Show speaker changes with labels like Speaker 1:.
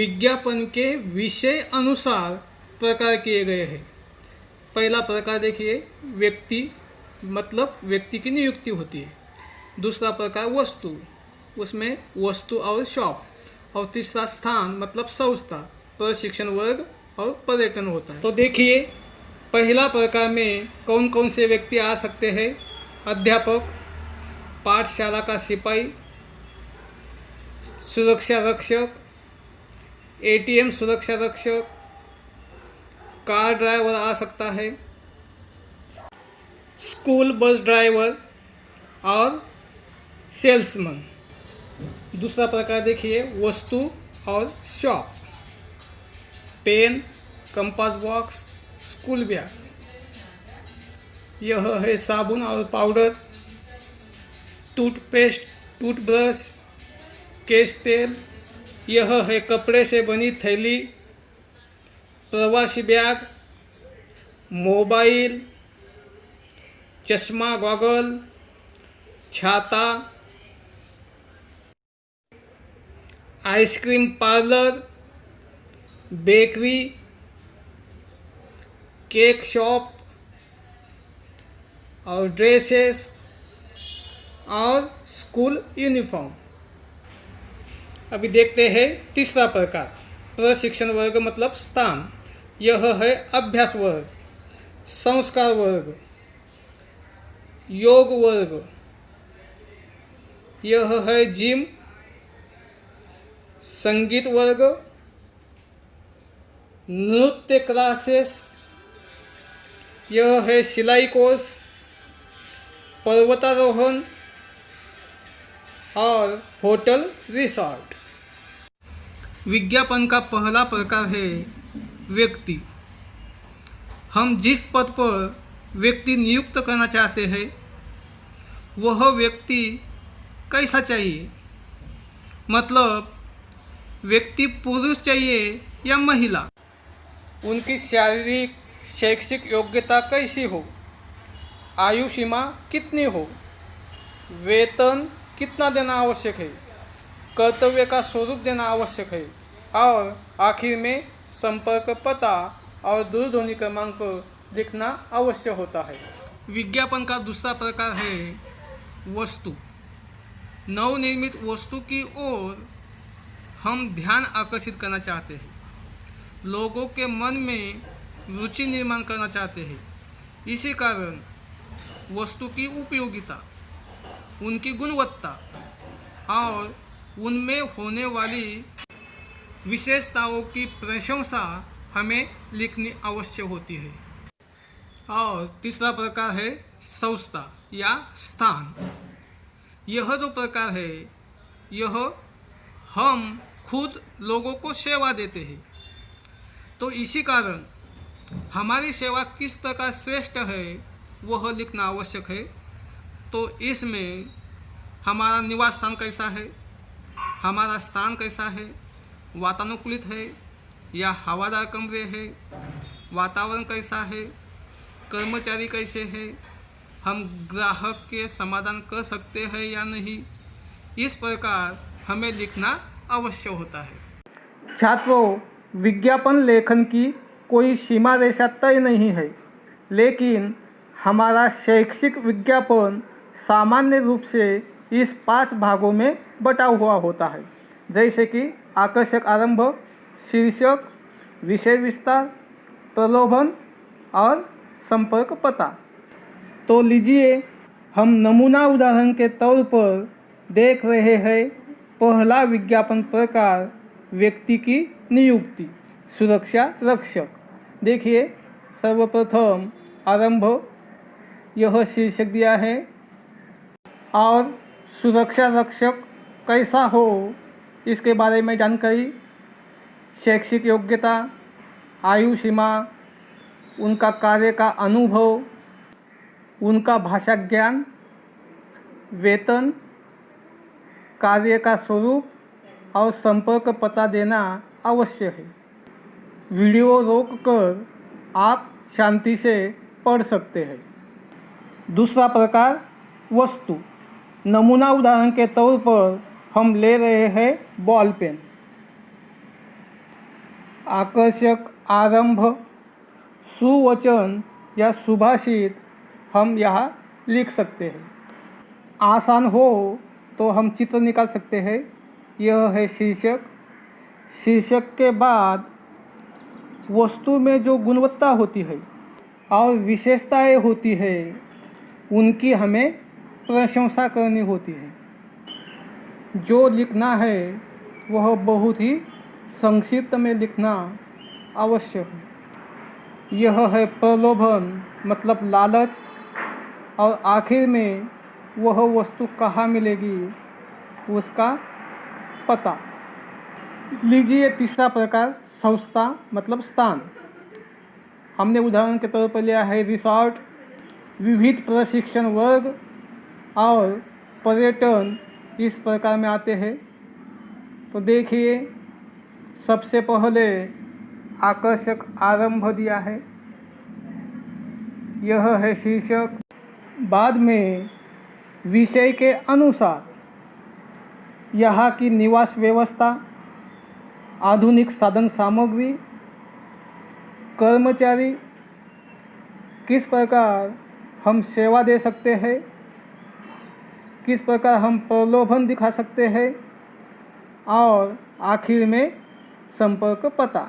Speaker 1: विज्ञापन के विषय अनुसार प्रकार किए गए हैं। पहला प्रकार देखिए, व्यक्ति मतलब व्यक्ति की नियुक्ति होती है। दूसरा प्रकार वस्तु, उसमें वस्तु और शॉप। और तीसरा स्थान मतलब संस्था, प्रशिक्षण वर्ग और पर्यटन होता है। तो देखिए पहला प्रकार में कौन कौन से व्यक्ति आ सकते हैं। अध्यापक, पाठशाला का सिपाही, सुरक्षा रक्षक, एटीएम सुरक्षा रक्षक, कार ड्राइवर आ सकता है, स्कूल बस ड्राइवर और सेल्समैन। दूसरा प्रकार देखिए, वस्तु और shop. Pen, compass box, school bag. यह है साबुन और पाउडर, टूथपेस्ट, टूथब्रश, केश तेल। यह है कपड़े से बनी थैली, प्रवासी बैग, मोबाइल, चश्मा, गॉगल, छाता, ice cream parlour, bakery, cake shop और ड्रेसेस और स्कूल यूनिफॉर्म। अभी देखते हैं तीसरा प्रकार, प्रशिक्षण वर्ग मतलब स्थान। यह है अभ्यास वर्ग, संस्कार वर्ग, योग वर्ग। यह है जिम, संगीत वर्ग, नृत्य क्लासेस। यह है सिलाई कोर्स, पर्वतारोहण और होटल रिसॉर्ट। विज्ञापन का पहला प्रकार है व्यक्ति। हम जिस पद पर व्यक्ति नियुक्त करना चाहते हैं वह व्यक्ति कैसा चाहिए, मतलब व्यक्ति पुरुष चाहिए या महिला, उनकी शारीरिक शैक्षिक योग्यता कैसी हो, आयु सीमा कितनी हो, वेतन कितना देना आवश्यक है, कर्तव्य का स्वरूप देना आवश्यक है और आखिर में संपर्क पता और दूरध्वनि क्रमांक लिखना आवश्यक होता है। विज्ञापन का दूसरा प्रकार है वस्तु। नवनिर्मित वस्तु की ओर हम ध्यान आकर्षित करना चाहते हैं, लोगों के मन में रुचि निर्माण करना चाहते हैं। इसी कारण वस्तु की उपयोगिता, उनकी गुणवत्ता और उनमें होने वाली विशेषताओं की प्रशंसा हमें लिखनी आवश्यक होती है। और तीसरा प्रकार है संस्था या स्थान। यह जो प्रकार है यह हम खुद लोगों को सेवा देते हैं, तो इसी कारण हमारी सेवा किस प्रकार श्रेष्ठ है वह लिखना आवश्यक है। तो इसमें हमारा निवास स्थान कैसा है, हमारा स्थान कैसा है, वातानुकूलित है या हवादार कमरे है, वातावरण कैसा है, कर्मचारी कैसे हैं, हम ग्राहक के समाधान कर सकते हैं या नहीं, इस प्रकार हमें लिखना आवश्यक होता है। छात्रों, विज्ञापन लेखन की कोई सीमा रेखा तय नहीं है, लेकिन हमारा शैक्षिक विज्ञापन सामान्य रूप से इस 5 भागों में बटा हुआ होता है, जैसे कि आकर्षक आरंभ, शीर्षक, विषय विस्तार, प्रलोभन और संपर्क पता। तो लीजिए हम नमूना उदाहरण के तौर पर देख रहे हैं पहला विज्ञापन प्रकार, व्यक्ति की नियुक्ति, सुरक्षा रक्षक। देखिए सर्वप्रथम आरंभ, यह शीर्षक दिया है और सुरक्षा रक्षक कैसा हो इसके बारे में जानकारी, शैक्षिक योग्यता, आयु सीमा, उनका कार्य का अनुभव, उनका भाषा ज्ञान, वेतन, कार्य का स्वरूप और संपर्क पता देना आवश्यक है। वीडियो रोककर आप शांति से पढ़ सकते हैं। दूसरा प्रकार वस्तु। नमूना उदाहरण के तौर पर हम ले रहे हैं बॉल पेन। आकर्षक, आरंभ, सुवचन या सुभाषित हम यहाँ लिख सकते हैं। आसान हो तो हम चित्र निकाल सकते हैं। यह है शीर्षक। शीर्षक के बाद वस्तु में जो गुणवत्ता होती है और विशेषताएं होती है उनकी हमें प्रशंसा करनी होती है। जो लिखना है वह बहुत ही संक्षिप्त में लिखना आवश्यक है। यह है प्रलोभन मतलब लालच, और आखिर में वह वस्तु कहाँ मिलेगी उसका पता। लीजिए तीसरा प्रकार, संस्था मतलब स्थान। हमने उदाहरण के तौर पर लिया है रिसॉर्ट, विविध प्रशिक्षण वर्ग और पर्यटन इस प्रकार में आते हैं। तो देखिए, सबसे पहले आकर्षक आरंभ दिया है, यह है शीर्षक। बाद में विषय के अनुसार यहाँ की निवास व्यवस्था, आधुनिक साधन सामग्री, कर्मचारी, किस प्रकार हम सेवा दे सकते हैं, किस प्रकार हम प्रलोभन दिखा सकते हैं, और आखिर में संपर्क पता।